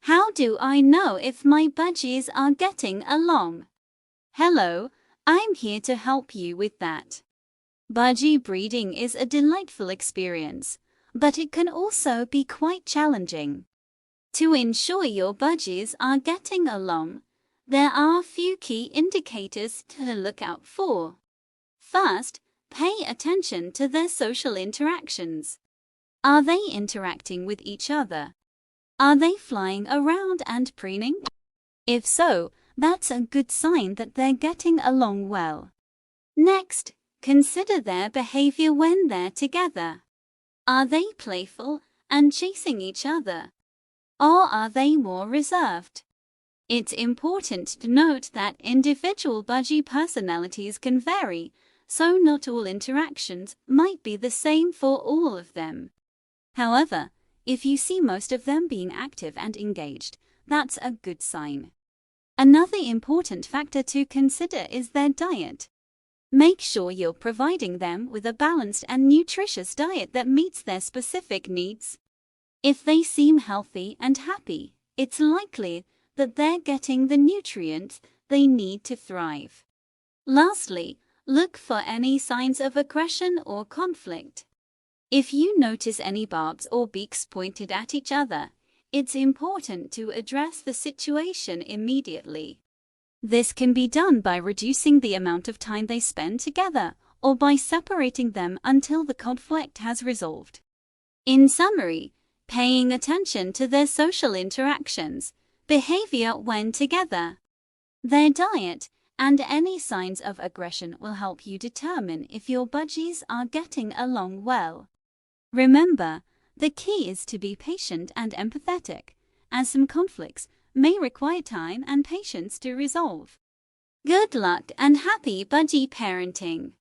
How do I know if my budgies are getting along? Hello, I'm here to help you with that. Budgie breeding is a delightful experience, but it can also be quite challenging. To ensure your budgies are getting along, there are a few key indicators to look out for. First, pay attention to their social interactions. Are they interacting with each other? Are they flying around and preening? If so, that's a good sign that they're getting along well. Next, consider their behavior when they're together. Are they playful and chasing each other? Or are they more reserved? It's important to note that individual budgie personalities can vary, so not all interactions might be the same for all of them. However, if you see most of them being active and engaged, that's a good sign. Another important factor to consider is their diet. Make sure you're providing them with a balanced and nutritious diet that meets their specific needs. If they seem healthy and happy, it's likely that they're getting the nutrients they need to thrive. Lastly, look for any signs of aggression or conflict. If you notice any barbs or beaks pointed at each other, it's important to address the situation immediately. This can be done by reducing the amount of time they spend together or by separating them until the conflict has resolved. In summary, paying attention to their social interactions, behavior when together, their diet, and any signs of aggression will help you determine if your budgies are getting along well. Remember, the key is to be patient and empathetic, as some conflicts may require time and patience to resolve. Good luck and happy budgie parenting!